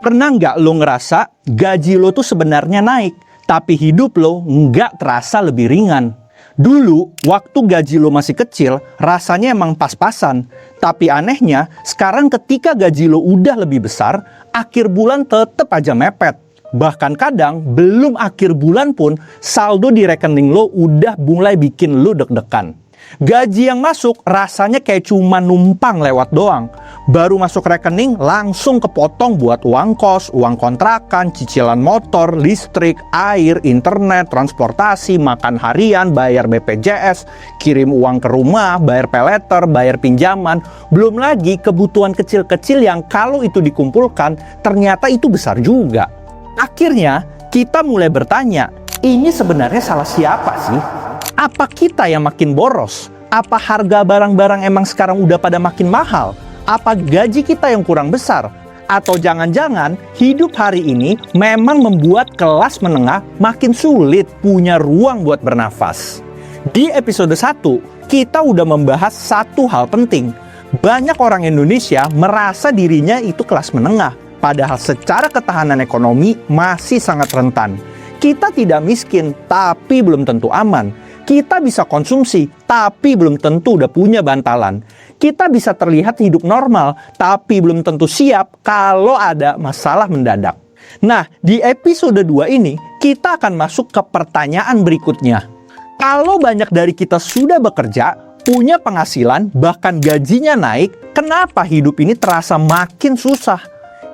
Pernah nggak lo ngerasa gaji lo tuh sebenarnya naik, tapi hidup lo nggak terasa lebih ringan? Dulu, waktu gaji lo masih kecil, rasanya emang pas-pasan. Tapi anehnya, sekarang ketika gaji lo udah lebih besar, akhir bulan tetep aja mepet. Bahkan kadang, belum akhir bulan pun, saldo di rekening lo udah mulai bikin lo deg-degan. Gaji yang masuk rasanya kayak cuma numpang lewat doang. Baru masuk rekening langsung kepotong buat uang kos, uang kontrakan, cicilan motor, listrik, air, internet, transportasi, makan harian, bayar BPJS, kirim uang ke rumah, bayar paylater, bayar pinjaman. Belum lagi kebutuhan kecil-kecil yang kalau itu dikumpulkan ternyata itu besar juga. Akhirnya kita mulai bertanya, ini sebenarnya salah siapa sih? Apa kita yang makin boros? Apa harga barang-barang emang sekarang udah pada makin mahal? Apa gaji kita yang kurang besar? Atau jangan-jangan hidup hari ini memang membuat kelas menengah makin sulit punya ruang buat bernafas? Di episode 1, kita udah membahas satu hal penting. Banyak orang Indonesia merasa dirinya itu kelas menengah, padahal secara ketahanan ekonomi masih sangat rentan. Kita tidak miskin, tapi belum tentu aman. Kita bisa konsumsi, tapi belum tentu udah punya bantalan. Kita bisa terlihat hidup normal, tapi belum tentu siap kalau ada masalah mendadak. Nah, di episode 2 ini, kita akan masuk ke pertanyaan berikutnya. Kalau banyak dari kita sudah bekerja, punya penghasilan, bahkan gajinya naik, kenapa hidup ini terasa makin susah?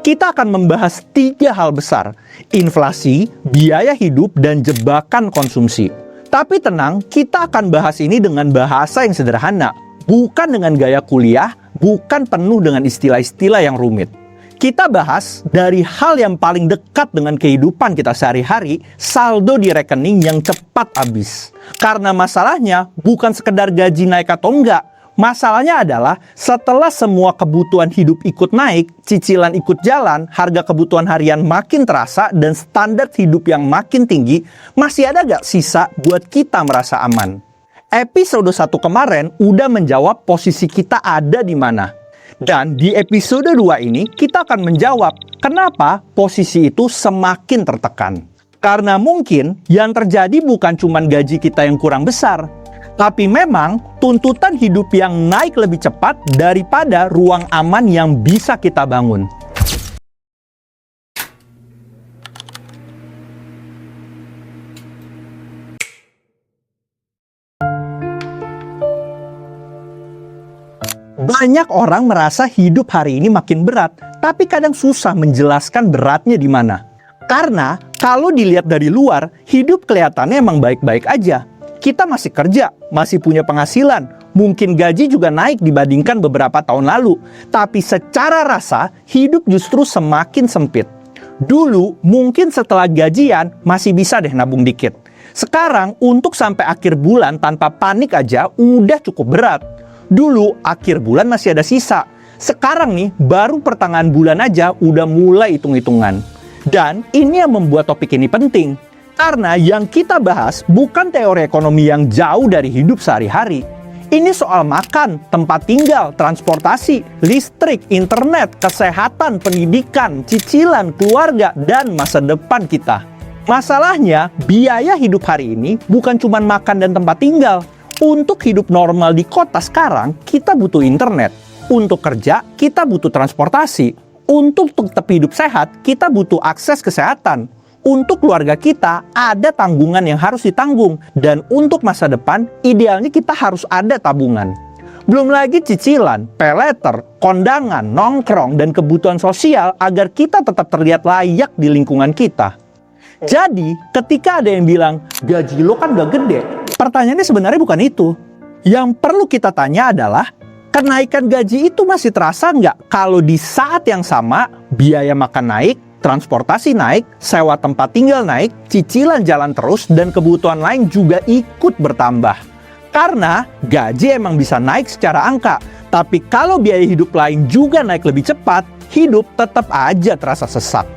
Kita akan membahas 3 hal besar: inflasi, biaya hidup, dan jebakan konsumsi. Tapi tenang, kita akan bahas ini dengan bahasa yang sederhana, bukan dengan gaya kuliah, bukan penuh dengan istilah-istilah yang rumit. Kita bahas dari hal yang paling dekat dengan kehidupan kita sehari-hari, saldo di rekening yang cepat habis. Karena masalahnya bukan sekedar gaji naik atau enggak. Masalahnya adalah setelah semua kebutuhan hidup ikut naik, cicilan ikut jalan, harga kebutuhan harian makin terasa, dan standar hidup yang makin tinggi, masih ada gak sisa buat kita merasa aman? Episode 1 kemarin udah menjawab posisi kita ada di mana. Dan di episode 2 ini kita akan menjawab kenapa posisi itu semakin tertekan. Karena mungkin yang terjadi bukan cuma gaji kita yang kurang besar, tapi memang tuntutan hidup yang naik lebih cepat daripada ruang aman yang bisa kita bangun. Banyak orang merasa hidup hari ini makin berat, tapi kadang susah menjelaskan beratnya di mana. Karena kalau dilihat dari luar, hidup kelihatannya emang baik-baik aja. Kita masih kerja, masih punya penghasilan, mungkin gaji juga naik dibandingkan beberapa tahun lalu. Tapi secara rasa, hidup justru semakin sempit. Dulu, mungkin setelah gajian, masih bisa deh nabung dikit. Sekarang, untuk sampai akhir bulan tanpa panik aja, udah cukup berat. Dulu, akhir bulan masih ada sisa. Sekarang nih, baru pertengahan bulan aja udah mulai hitung-hitungan. Dan ini yang membuat topik ini penting. Karena yang kita bahas bukan teori ekonomi yang jauh dari hidup sehari-hari. Ini soal makan, tempat tinggal, transportasi, listrik, internet, kesehatan, pendidikan, cicilan, keluarga, dan masa depan kita. Masalahnya, biaya hidup hari ini bukan cuma makan dan tempat tinggal. Untuk hidup normal di kota sekarang, kita butuh internet. Untuk kerja, kita butuh transportasi. Untuk tetap hidup sehat, kita butuh akses kesehatan. Untuk keluarga kita, ada tanggungan yang harus ditanggung. Dan untuk masa depan, idealnya kita harus ada tabungan. Belum lagi cicilan, paylater, kondangan, nongkrong, dan kebutuhan sosial agar kita tetap terlihat layak di lingkungan kita. Jadi, ketika ada yang bilang, gaji lo kan udah gede, pertanyaannya sebenarnya bukan itu. Yang perlu kita tanya adalah, kenaikan gaji itu masih terasa nggak kalau di saat yang sama, biaya makan naik, transportasi naik, sewa tempat tinggal naik, cicilan jalan terus, dan kebutuhan lain juga ikut bertambah. Karena gaji emang bisa naik secara angka, tapi kalau biaya hidup lain juga naik lebih cepat, hidup tetap aja terasa sesak.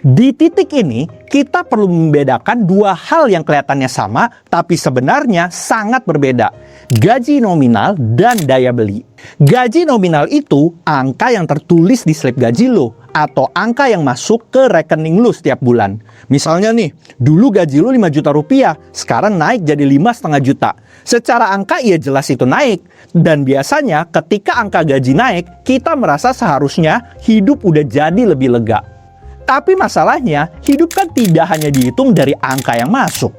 Di titik ini, kita perlu membedakan dua hal yang kelihatannya sama, tapi sebenarnya sangat berbeda. Gaji nominal dan daya beli. Gaji nominal itu angka yang tertulis di slip gaji lo, atau angka yang masuk ke rekening lo setiap bulan. Misalnya nih, dulu gaji lo 5 juta rupiah, sekarang naik jadi 5,5 juta. Secara angka ya jelas itu naik. Dan biasanya ketika angka gaji naik, kita merasa seharusnya hidup udah jadi lebih lega. Tapi masalahnya, hidup kan tidak hanya dihitung dari angka yang masuk.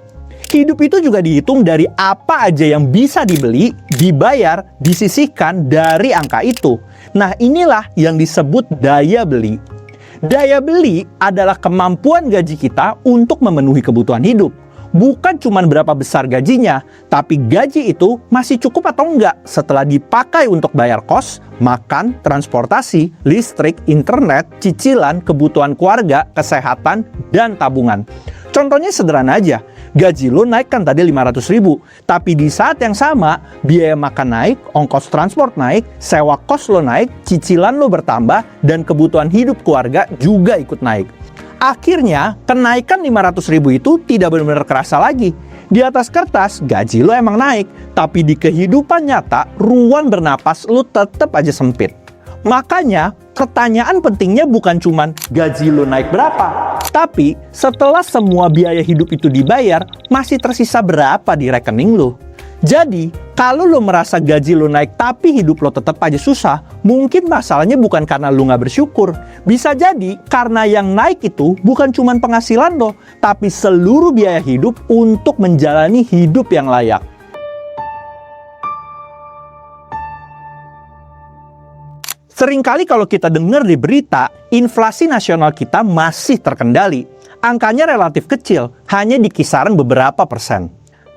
Hidup itu juga dihitung dari apa aja yang bisa dibeli, dibayar, disisihkan dari angka itu. Nah, inilah yang disebut daya beli. Daya beli adalah kemampuan gaji kita untuk memenuhi kebutuhan hidup. Bukan cuma berapa besar gajinya, tapi gaji itu masih cukup atau enggak setelah dipakai untuk bayar kos, makan, transportasi, listrik, internet, cicilan, kebutuhan keluarga, kesehatan, dan tabungan. Contohnya sederhana aja, gaji lo naik kan tadi 500 ribu, tapi di saat yang sama, biaya makan naik, ongkos transport naik, sewa kos lo naik, cicilan lo bertambah, dan kebutuhan hidup keluarga juga ikut naik. Akhirnya, kenaikan 500 ribu itu tidak benar-benar kerasa lagi. Di atas kertas, gaji lo emang naik, tapi di kehidupan nyata, ruang bernapas lo tetap aja sempit. Makanya, pertanyaan pentingnya bukan cuman gaji lo naik berapa, tapi setelah semua biaya hidup itu dibayar, masih tersisa berapa di rekening lo. Jadi, kalau lo merasa gaji lo naik tapi hidup lo tetap aja susah, mungkin masalahnya bukan karena lo nggak bersyukur. Bisa jadi karena yang naik itu bukan cuma penghasilan lo, tapi seluruh biaya hidup untuk menjalani hidup yang layak. Seringkali kalau kita dengar di berita, inflasi nasional kita masih terkendali. Angkanya relatif kecil, hanya di kisaran beberapa persen.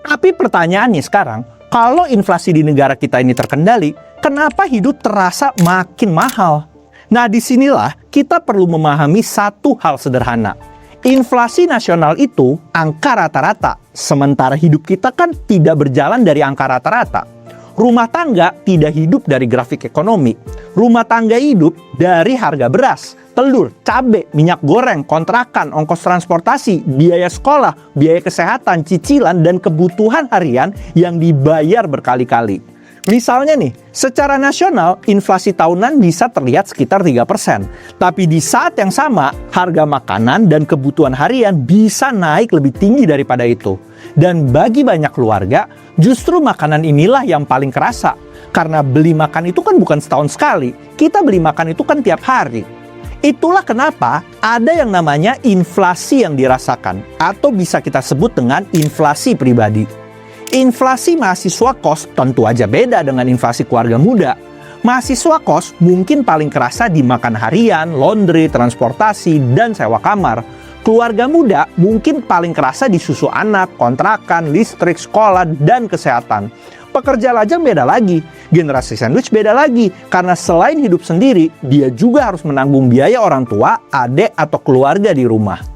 Tapi pertanyaannya sekarang, kalau inflasi di negara kita ini terkendali, kenapa hidup terasa makin mahal? Nah, disinilah kita perlu memahami satu hal sederhana. Inflasi nasional itu angka rata-rata, sementara hidup kita kan tidak berjalan dari angka rata-rata. Rumah tangga tidak hidup dari grafik ekonomi. Rumah tangga hidup dari harga beras, telur, cabai, minyak goreng, kontrakan, ongkos transportasi, biaya sekolah, biaya kesehatan, cicilan, dan kebutuhan harian yang dibayar berkali-kali. Misalnya nih, secara nasional, inflasi tahunan bisa terlihat sekitar 3%. Tapi di saat yang sama, harga makanan dan kebutuhan harian bisa naik lebih tinggi daripada itu. Dan bagi banyak keluarga, justru makanan inilah yang paling kerasa. Karena beli makan itu kan bukan setahun sekali, kita beli makan itu kan tiap hari. Itulah kenapa ada yang namanya inflasi yang dirasakan, atau bisa kita sebut dengan inflasi pribadi. Inflasi mahasiswa kos tentu aja beda dengan inflasi keluarga muda. Mahasiswa kos mungkin paling kerasa di makan harian, laundry, transportasi, dan sewa kamar. Keluarga muda mungkin paling kerasa di susu anak, kontrakan, listrik, sekolah, dan kesehatan. Pekerja lajang beda lagi, generasi sandwich beda lagi, karena selain hidup sendiri, dia juga harus menanggung biaya orang tua, adik, atau keluarga di rumah.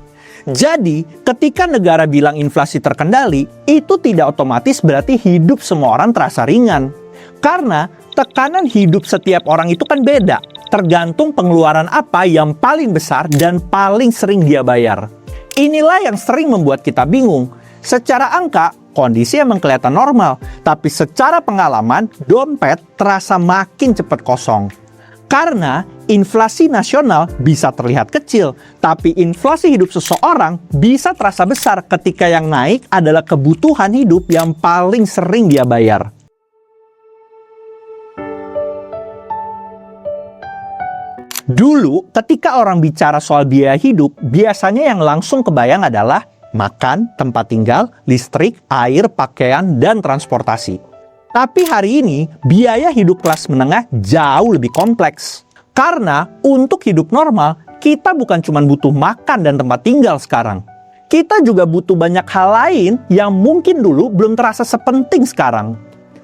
Jadi, ketika negara bilang inflasi terkendali, itu tidak otomatis berarti hidup semua orang terasa ringan. Karena tekanan hidup setiap orang itu kan beda, tergantung pengeluaran apa yang paling besar dan paling sering dia bayar. Inilah yang sering membuat kita bingung. Secara angka, kondisi emang kelihatan normal, tapi secara pengalaman, dompet terasa makin cepat kosong. Karena inflasi nasional bisa terlihat kecil, tapi inflasi hidup seseorang bisa terasa besar ketika yang naik adalah kebutuhan hidup yang paling sering dia bayar. Dulu, ketika orang bicara soal biaya hidup, biasanya yang langsung kebayang adalah makan, tempat tinggal, listrik, air, pakaian, dan transportasi. Tapi hari ini, biaya hidup kelas menengah jauh lebih kompleks. Karena untuk hidup normal, kita bukan cuma butuh makan dan tempat tinggal sekarang. Kita juga butuh banyak hal lain yang mungkin dulu belum terasa sepenting sekarang.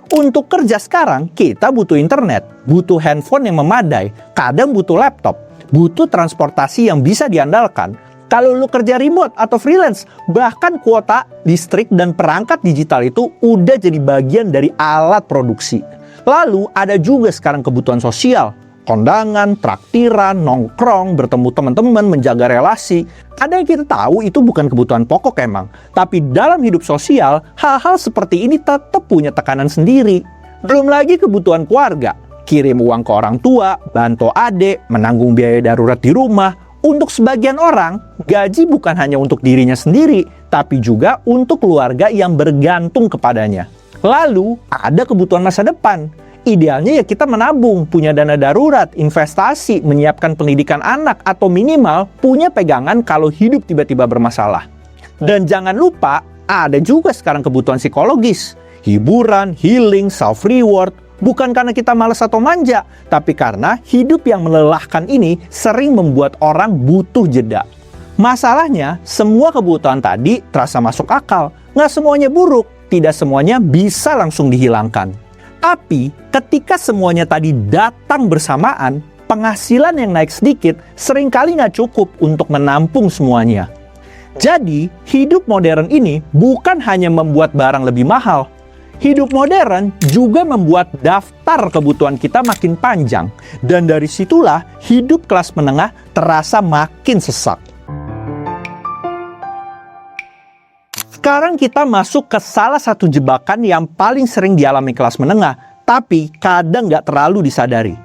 Untuk kerja sekarang, kita butuh internet, butuh handphone yang memadai, kadang butuh laptop, butuh transportasi yang bisa diandalkan. Kalau lu kerja remote atau freelance, bahkan kuota, listrik, dan perangkat digital itu udah jadi bagian dari alat produksi. Lalu ada juga sekarang kebutuhan sosial, kondangan, traktiran, nongkrong, bertemu teman-teman, menjaga relasi. Ada yang kita tahu itu bukan kebutuhan pokok emang. Tapi dalam hidup sosial, hal-hal seperti ini tetap punya tekanan sendiri. Belum lagi kebutuhan keluarga. Kirim uang ke orang tua, bantu adik, menanggung biaya darurat di rumah. Untuk sebagian orang, gaji bukan hanya untuk dirinya sendiri, tapi juga untuk keluarga yang bergantung kepadanya. Lalu, ada kebutuhan masa depan. Idealnya ya kita menabung, punya dana darurat, investasi, menyiapkan pendidikan anak, atau minimal punya pegangan kalau hidup tiba-tiba bermasalah. Dan jangan lupa, ada juga sekarang kebutuhan psikologis. Hiburan, healing, self-reward. Bukan karena kita malas atau manja, tapi karena hidup yang melelahkan ini sering membuat orang butuh jeda. Masalahnya, semua kebutuhan tadi terasa masuk akal. Nggak semuanya buruk, tidak semuanya bisa langsung dihilangkan. Tapi, ketika semuanya tadi datang bersamaan, penghasilan yang naik sedikit seringkali nggak cukup untuk menampung semuanya. Jadi, hidup modern ini bukan hanya membuat barang lebih mahal. Hidup modern juga membuat daftar kebutuhan kita makin panjang. Dan dari situlah hidup kelas menengah terasa makin sesak. Sekarang kita masuk ke salah satu jebakan yang paling sering dialami kelas menengah, tapi kadang nggak terlalu disadari.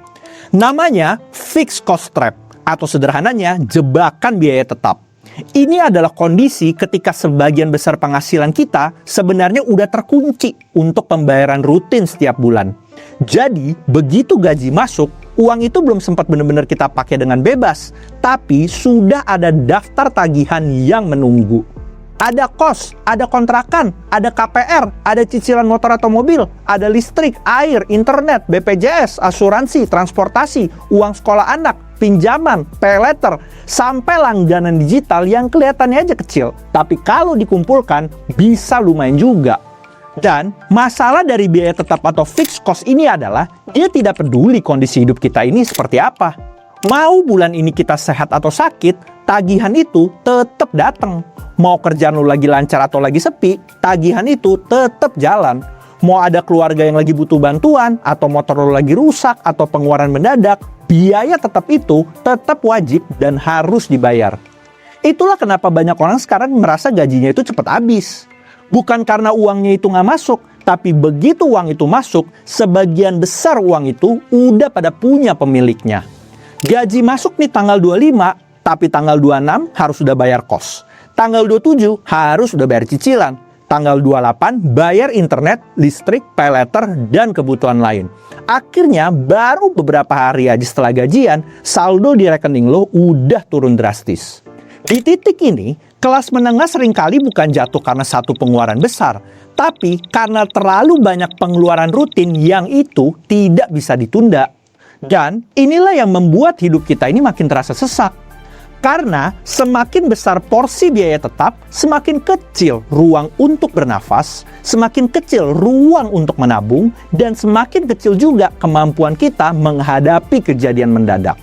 Namanya fixed cost trap, atau sederhananya jebakan biaya tetap. Ini adalah kondisi ketika sebagian besar penghasilan kita sebenarnya udah terkunci untuk pembayaran rutin setiap bulan. Jadi, begitu gaji masuk, uang itu belum sempat benar-benar kita pakai dengan bebas, tapi sudah ada daftar tagihan yang menunggu. Ada kos, ada kontrakan, ada KPR, ada cicilan motor atau mobil, ada listrik, air, internet, BPJS, asuransi, transportasi, uang sekolah anak, pinjaman, paylater, sampai langganan digital yang kelihatannya aja kecil. Tapi kalau dikumpulkan, bisa lumayan juga. Dan masalah dari biaya tetap atau fixed cost ini adalah dia tidak peduli kondisi hidup kita ini seperti apa. Mau bulan ini kita sehat atau sakit, tagihan itu tetap datang. Mau kerjaan lu lagi lancar atau lagi sepi, tagihan itu tetap jalan. Mau ada keluarga yang lagi butuh bantuan, atau motor lu lagi rusak, atau pengeluaran mendadak, biaya tetap itu tetap wajib dan harus dibayar. Itulah kenapa banyak orang sekarang merasa gajinya itu cepat habis. Bukan karena uangnya itu nggak masuk, tapi begitu uang itu masuk, sebagian besar uang itu udah pada punya pemiliknya. Gaji masuk nih tanggal 25, tapi tanggal 26 harus sudah bayar kos. Tanggal 27 harus sudah bayar cicilan. Tanggal 28 bayar internet, listrik, paylater, dan kebutuhan lain. Akhirnya baru beberapa hari aja setelah gajian, saldo di rekening lo udah turun drastis. Di titik ini, kelas menengah seringkali bukan jatuh karena satu pengeluaran besar, tapi karena terlalu banyak pengeluaran rutin yang itu tidak bisa ditunda. Dan inilah yang membuat hidup kita ini makin terasa sesak. Karena semakin besar porsi biaya tetap, semakin kecil ruang untuk bernafas, semakin kecil ruang untuk menabung, dan semakin kecil juga kemampuan kita menghadapi kejadian mendadak.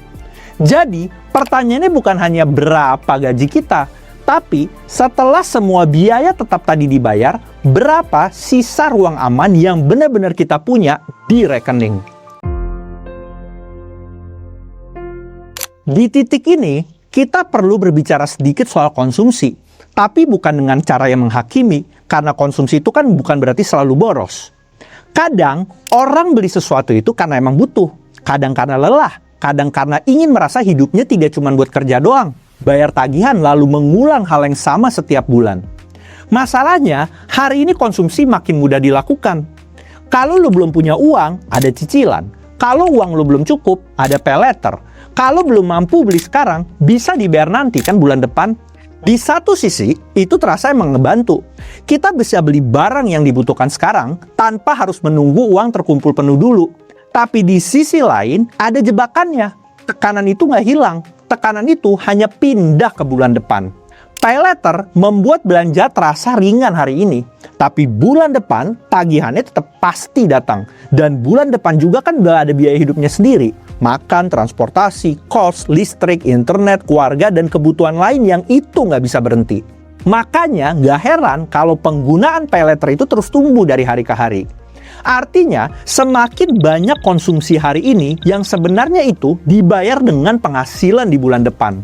Jadi, pertanyaannya bukan hanya berapa gaji kita, tapi setelah semua biaya tetap tadi dibayar, berapa sisa ruang aman yang benar-benar kita punya di rekening. Di titik ini, kita perlu berbicara sedikit soal konsumsi, tapi bukan dengan cara yang menghakimi, karena konsumsi itu kan bukan berarti selalu boros. Kadang, orang beli sesuatu itu karena emang butuh, kadang karena lelah, kadang karena ingin merasa hidupnya tidak cuma buat kerja doang, bayar tagihan lalu mengulang hal yang sama setiap bulan. Masalahnya, hari ini konsumsi makin mudah dilakukan. Kalau lo belum punya uang, ada cicilan. Kalau uang lo belum cukup, ada paylater. Kalau belum mampu beli sekarang, bisa dibayar nanti kan bulan depan. Di satu sisi, itu terasa emang ngebantu. Kita bisa beli barang yang dibutuhkan sekarang, tanpa harus menunggu uang terkumpul penuh dulu. Tapi di sisi lain, ada jebakannya. Tekanan itu nggak hilang. Tekanan itu hanya pindah ke bulan depan. Paylater membuat belanja terasa ringan hari ini. Tapi bulan depan, tagihannya tetap pasti datang. Dan bulan depan juga kan udah ada biaya hidupnya sendiri. Makan, transportasi, kos, listrik, internet, keluarga, dan kebutuhan lain yang itu nggak bisa berhenti. Makanya nggak heran kalau penggunaan paylater itu terus tumbuh dari hari ke hari. Artinya, semakin banyak konsumsi hari ini yang sebenarnya itu dibayar dengan penghasilan di bulan depan.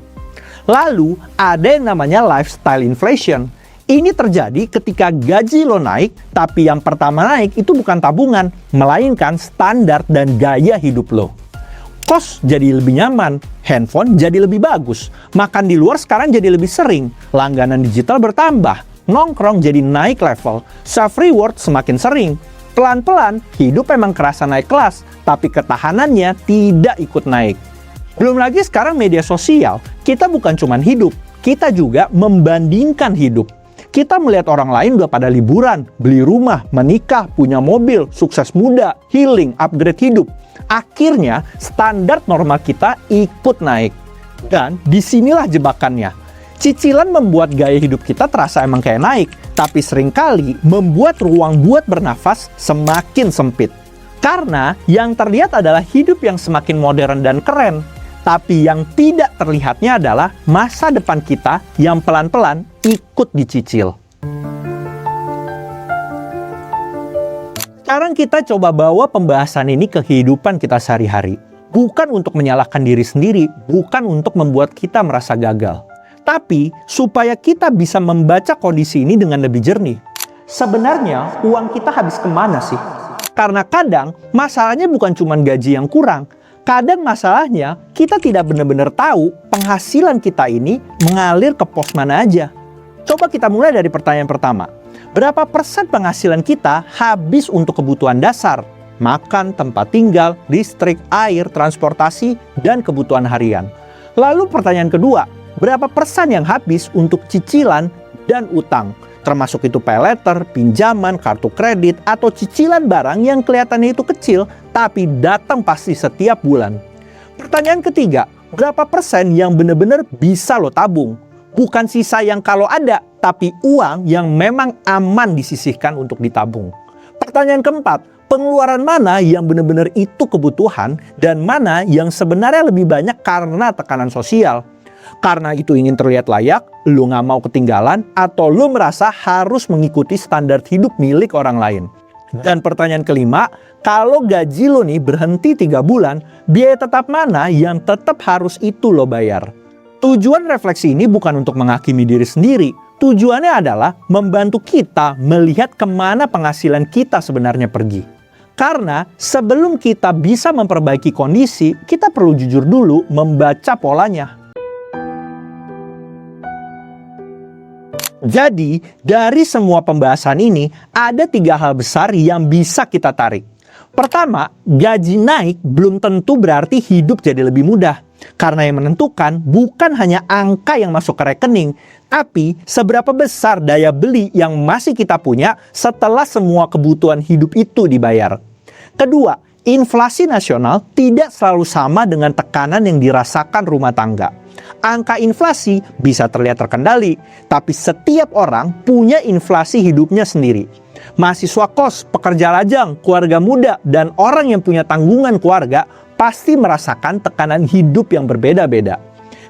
Lalu, ada yang namanya lifestyle inflation. Ini terjadi ketika gaji lo naik, tapi yang pertama naik itu bukan tabungan, melainkan standar dan gaya hidup lo. Kos jadi lebih nyaman, handphone jadi lebih bagus, makan di luar sekarang jadi lebih sering, langganan digital bertambah, nongkrong jadi naik level, self reward semakin sering. Pelan-pelan, hidup emang kerasa naik kelas, tapi ketahanannya tidak ikut naik. Belum lagi sekarang media sosial, kita bukan cuma hidup, kita juga membandingkan hidup. Kita melihat orang lain udah pada liburan, beli rumah, menikah, punya mobil, sukses muda, healing, upgrade hidup. Akhirnya, standar normal kita ikut naik. Dan disinilah jebakannya. Cicilan membuat gaya hidup kita terasa emang kayak naik, tapi seringkali membuat ruang buat bernafas semakin sempit. Karena yang terlihat adalah hidup yang semakin modern dan keren, tapi yang tidak terlihatnya adalah masa depan kita yang pelan-pelan ikut dicicil. Sekarang kita coba bawa pembahasan ini ke kehidupan kita sehari-hari. Bukan untuk menyalahkan diri sendiri, bukan untuk membuat kita merasa gagal. Tapi supaya kita bisa membaca kondisi ini dengan lebih jernih. Sebenarnya uang kita habis kemana sih? Karena kadang masalahnya bukan cuma gaji yang kurang. Kadang masalahnya kita tidak benar-benar tahu penghasilan kita ini mengalir ke pos mana aja. Coba kita mulai dari pertanyaan pertama. Berapa persen penghasilan kita habis untuk kebutuhan dasar? Makan, tempat tinggal, listrik, air, transportasi, dan kebutuhan harian. Lalu pertanyaan kedua, berapa persen yang habis untuk cicilan dan utang? Termasuk itu pay letter, pinjaman, kartu kredit, atau cicilan barang yang kelihatannya itu kecil, tapi datang pasti setiap bulan. Pertanyaan ketiga, berapa persen yang benar-benar bisa lo tabung? Bukan sisa yang kalau ada, tapi uang yang memang aman disisihkan untuk ditabung. Pertanyaan keempat, pengeluaran mana yang benar-benar itu kebutuhan dan mana yang sebenarnya lebih banyak karena tekanan sosial? Karena itu ingin terlihat layak, lu nggak mau ketinggalan, atau lu merasa harus mengikuti standar hidup milik orang lain. Dan pertanyaan kelima, kalau gaji lo nih berhenti 3 bulan, biaya tetap mana yang tetap harus itu lo bayar? Tujuan refleksi ini bukan untuk menghakimi diri sendiri. Tujuannya adalah membantu kita melihat kemana penghasilan kita sebenarnya pergi. Karena sebelum kita bisa memperbaiki kondisi, kita perlu jujur dulu membaca polanya. Jadi, dari semua pembahasan ini, ada 3 hal besar yang bisa kita tarik. Pertama, gaji naik belum tentu berarti hidup jadi lebih mudah. Karena yang menentukan bukan hanya angka yang masuk ke rekening, tapi seberapa besar daya beli yang masih kita punya setelah semua kebutuhan hidup itu dibayar. Kedua, inflasi nasional tidak selalu sama dengan tekanan yang dirasakan rumah tangga. Angka inflasi bisa terlihat terkendali, tapi setiap orang punya inflasi hidupnya sendiri. Mahasiswa kos, pekerja lajang, keluarga muda, dan orang yang punya tanggungan keluarga pasti merasakan tekanan hidup yang berbeda-beda.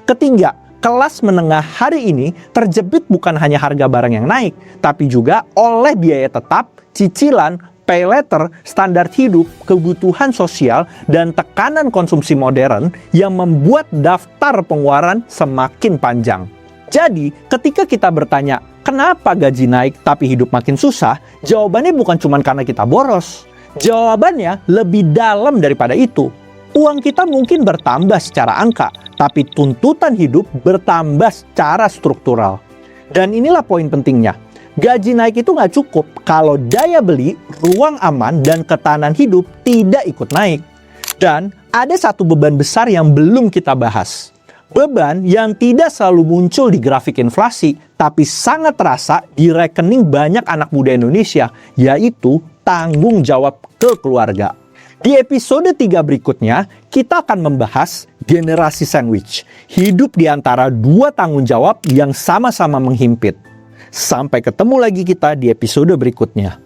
Ketiga, kelas menengah hari ini terjepit bukan hanya harga barang yang naik, tapi juga oleh biaya tetap, cicilan, pay letter, standar hidup, kebutuhan sosial, dan tekanan konsumsi modern yang membuat daftar pengeluaran semakin panjang. Jadi, ketika kita bertanya, kenapa gaji naik tapi hidup makin susah? Jawabannya bukan cuma karena kita boros. Jawabannya lebih dalam daripada itu. Uang kita mungkin bertambah secara angka, tapi tuntutan hidup bertambah secara struktural. Dan inilah poin pentingnya. Gaji naik itu nggak cukup kalau daya beli, ruang aman, dan ketahanan hidup tidak ikut naik. Dan ada satu beban besar yang belum kita bahas. Beban yang tidak selalu muncul di grafik inflasi, tapi sangat terasa di rekening banyak anak muda Indonesia, yaitu tanggung jawab ke keluarga. Di episode 3 berikutnya, kita akan membahas generasi sandwich. Hidup di antara 2 tanggung jawab yang sama-sama menghimpit. Sampai ketemu lagi kita di episode berikutnya.